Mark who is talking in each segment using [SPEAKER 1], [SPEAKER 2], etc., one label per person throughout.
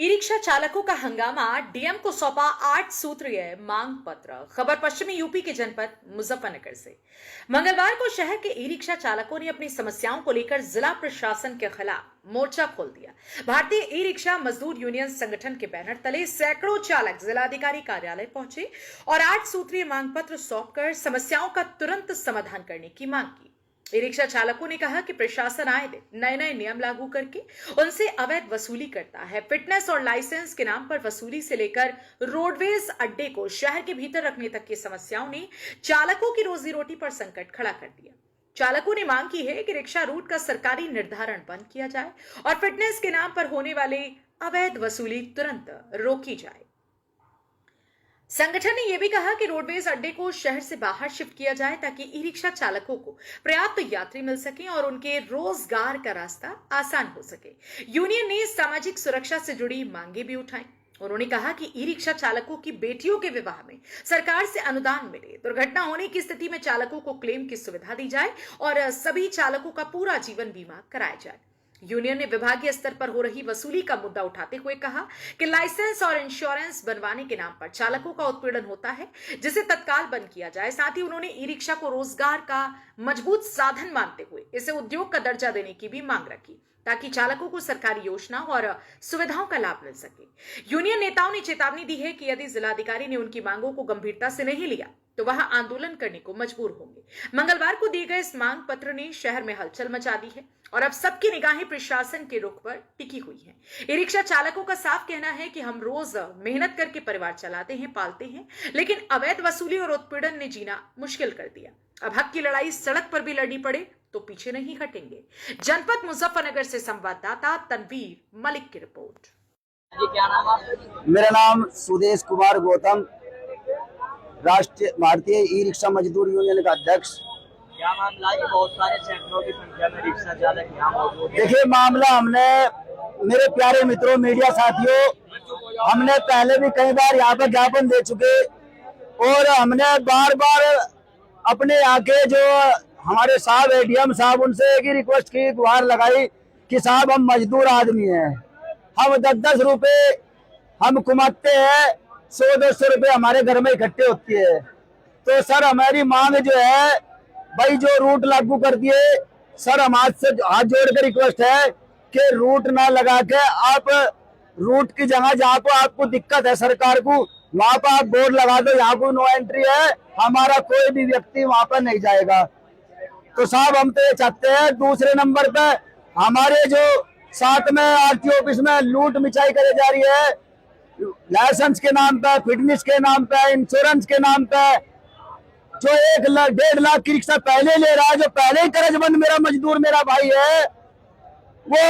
[SPEAKER 1] E rickshaw चालकों का हंगामा, डीएम को सौंपा 8 सूत्रीय मांग पत्र। खबर पश्चिमी यूपी के जनपद मुजफ्फरनगर से। मंगलवार को शहर के ई रिक्शा चालकों ने अपनी समस्याओं को लेकर जिला प्रशासन के खिलाफ मोर्चा खोल दिया। भारतीय ई रिक्शा मजदूर यूनियन संगठन के बैनर तले सैकड़ों चालक जिलाधिकारी कार्यालय पहुंचे और 8 सूत्रीय मांग पत्र सौंपकर समस्याओं का तुरंत समाधान करने की मांग की। ई रिक्शा चालकों ने कहा कि प्रशासन आए दिन नए नए नियम लागू करके उनसे अवैध वसूली करता है। फिटनेस और लाइसेंस के नाम पर वसूली से लेकर रोडवेज अड्डे को शहर के भीतर रखने तक की समस्याओं ने चालकों की रोजी रोटी पर संकट खड़ा कर दिया। चालकों ने मांग की है कि रिक्शा रूट का सरकारी निर्धारण बंद किया जाए और फिटनेस के नाम पर होने वाले अवैध वसूली तुरंत रोकी जाए। संगठन ने यह भी कहा कि रोडवेज अड्डे को शहर से बाहर शिफ्ट किया जाए ताकि ई रिक्शा चालकों को पर्याप्त यात्री मिल सके और उनके रोजगार का रास्ता आसान हो सके। यूनियन ने सामाजिक सुरक्षा से जुड़ी मांगे भी उठाई। उन्होंने कहा कि ई रिक्शा चालकों की बेटियों के विवाह में सरकार से अनुदान मिले, दुर्घटना होने की स्थिति में चालकों को क्लेम की सुविधा दी जाए और सभी चालकों का पूरा जीवन बीमा कराया जाए। यूनियन ने विभागीय स्तर पर हो रही वसूली का मुद्दा उठाते हुए कहा कि लाइसेंस और इंश्योरेंस बनवाने के नाम पर चालकों का उत्पीड़न होता है, जिसे तत्काल बंद किया जाए। साथ ही उन्होंने ई रिक्शा को रोजगार का मजबूत साधन मानते हुए इसे उद्योग का दर्जा देने की भी मांग रखी ताकि चालकों को सरकारी योजनाओं और सुविधाओं का लाभ मिल सके। यूनियन नेताओं ने चेतावनी दी है कि यदि जिलाधिकारी ने उनकी मांगों को गंभीरता से नहीं लिया तो वह आंदोलन करने को मजबूर होंगे। मंगलवार को दिए गए इस मांग पत्र ने शहर में हलचल मचा दी है और अब सबकी निगाहें प्रशासन के रुख पर टिकी हुई हैं। ई रिक्शा चालकों का साफ कहना है कि हम रोज मेहनत करके परिवार चलाते हैं, पालते हैं, लेकिन अवैध वसूली और उत्पीड़न ने जीना मुश्किल कर दिया। अब हक की लड़ाई सड़क पर भी लड़नी पड़े तो पीछे नहीं हटेंगे। जनपद मुजफ्फरनगर से संवाददाता तनवीर मलिक की रिपोर्ट।
[SPEAKER 2] क्या नाम आप?
[SPEAKER 3] मेरा नाम सुदेश कुमार गौतम, राष्ट्रीय भारतीय ई रिक्शा मजदूर यूनियन का अध्यक्ष।
[SPEAKER 2] क्या मामला है? बहुत सारे सैकड़ों की संख्या में रिक्शा चालक यहाँ मौजूद हैं।
[SPEAKER 3] देखिए, मामला हमने, मेरे प्यारे मित्रों, मीडिया साथियों, हमने पहले भी कई बार यहाँ पर ज्ञापन दे चुके और हमने बार बार अपने आके जो हमारे साहब एडीएम साहब, उनसे एक ही रिक्वेस्ट की, गुहार लगाई कि साहब हम मजदूर आदमी हैं, हम 10-10 रुपए हम कमाते हैं, 100-200 रुपए हमारे घर में इकट्ठे होती है। तो सर हमारी मांग जो है भाई, जो रूट लागू कर दिए सर, हम हाथ जोड़कर रिक्वेस्ट है कि रूट ना लगा के आप रूट की जगह जहाँ पर आपको दिक्कत है सरकार को, वहाँ पर आप बोर्ड लगा दो, यहाँ को नो एंट्री है, हमारा कोई भी व्यक्ति वहाँ पर नहीं जाएगा। तो साहब हम तो ये चाहते हैं। दूसरे नंबर पे हमारे जो साथ में आरटीओ ऑफिस में लूट मिचाई करी जा रही है, लाइसेंस के नाम पे, फिटनेस के नाम पे, इंश्योरेंस के नाम पे, जो 1-1.5 लाख की रिक्शा पहले ले रहा है, जो पहले ही कर्जबंद मेरा मजदूर मेरा भाई है, वो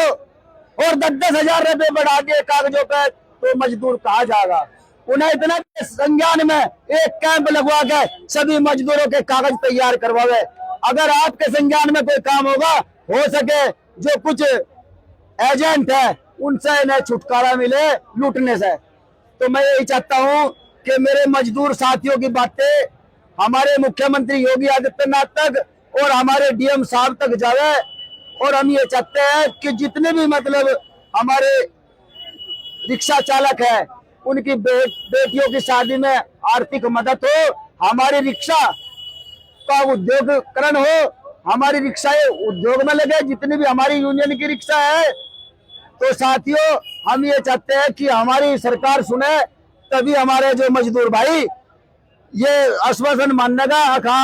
[SPEAKER 3] और 10-10 हजार रुपए बढ़ा दिए कागजों पे, तो मजदूर कहाँ जाएगा? उन्हें इतना संज्ञान में एक कैंप लगवा के सभी मजदूरों के कागज तैयार करवावे। अगर आपके संज्ञान में कोई काम होगा, हो सके जो कुछ एजेंट है उनसे इन्हें छुटकारा मिले लूटने से। तो मैं यही चाहता हूं कि मेरे मजदूर साथियों की बातें हमारे मुख्यमंत्री योगी आदित्यनाथ तक और हमारे डीएम साहब तक जावे। और हम ये चाहते हैं कि जितने भी मतलब हमारे रिक्शा चालक है, उनकी बेटियों की शादी में आर्थिक मदद हो, हमारी रिक्शा का उद्योगकरण हो, हमारी रिक्शाएं उद्योग में लगे, जितनी भी हमारी यूनियन की रिक्शा है। तो साथियों, हम ये चाहते हैं कि हमारी सरकार सुने, तभी हमारे जो मजदूर भाई ये आश्वासन मानने का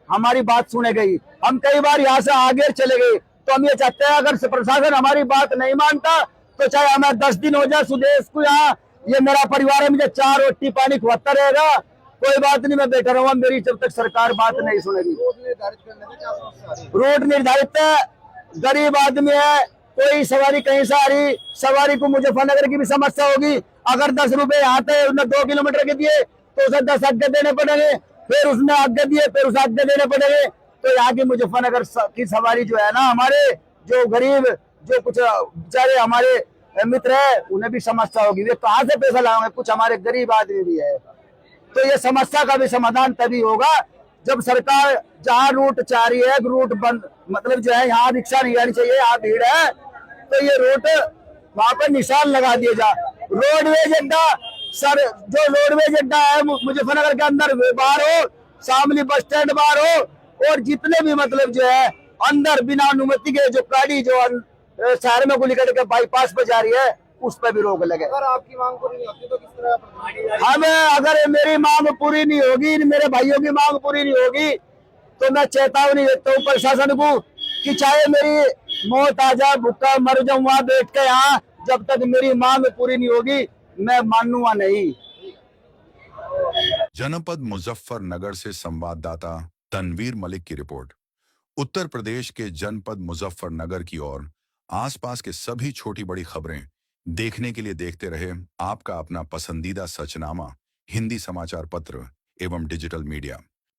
[SPEAKER 3] हमारी बात सुने गई। हम कई बार यहाँ से आगे चले गए, तो हम ये चाहते हैं अगर प्रशासन हमारी बात नहीं मानता तो चाहे हमें 10 दिन हो जाए, सुदेश को यहाँ, ये मेरा परिवार है, मुझे 4 रोटी पानी खुआता रहेगा, कोई बात नहीं, मैं बैठा रहूंगा, मेरी जब तक सरकार बात नहीं सुनेगी। रूट निर्धारित है, गरीब आदमी है, कोई सवारी कहीं से आ रही, सवारी को मुजफ्फरनगर की भी समस्या होगी। अगर 10 रुपए यहाँ पे उसने 2 किलोमीटर के दिए तो उसे 10 आगे देने पड़ेंगे, फिर उसने आगे दिए, फिर उसे आगे देने पड़ेंगे। तो यहाँ की मुजफ्फरनगर की सवारी जो है ना, हमारे जो गरीब, जो कुछ बेचारे हमारे मित्र है, उन्हें भी समस्या होगी, वे कहाँ से पैसा लाएंगे? कुछ हमारे गरीब आदमी भी है। तो ये समस्या का भी समाधान तभी होगा जब सरकार जहाँ रूट चाह रही है, रूट बंद, मतलब जो है यहाँ रिक्शा नहीं आनी चाहिए, यहाँ भीड़ है, तो ये रूट वहां पर निशान लगा दिए जा। रोडवेज अड्डा सर, जो रोडवेज अड्डा है मुजफ्फरनगर के अंदर बाहर हो, शामली बस स्टैंड बाहर हो, और जितने भी मतलब जो है अंदर बिना अनुमति के जो गाड़ी जो शहर में गोली करके बाईपास पे जा रही है, उस पर भी रोक लगे।
[SPEAKER 4] अगर आपकी मांग पूरी नहीं होती तो किस तरह?
[SPEAKER 3] हमें अगर मेरी मांग पूरी नहीं होगी, मेरे भाइयों की मांग पूरी नहीं होगी, तो मैं चेतावनी देता हूँ प्रशासन को कि चाहे मेरी मौत आ जाए, भूखा मर जाऊं वहां बैठ के, यहाँ जब तक मेरी मांग पूरी नहीं होगी मैं मानूंगा नहीं।
[SPEAKER 5] जनपद मुजफ्फरनगर से संवाददाता तनवीर मलिक की रिपोर्ट। उत्तर प्रदेश के जनपद मुजफ्फरनगर की ओर आसपास के सभी छोटी बड़ी खबरें देखने के लिए देखते रहे आपका अपना पसंदीदा सचनामा हिंदी समाचार पत्र एवं डिजिटल मीडिया।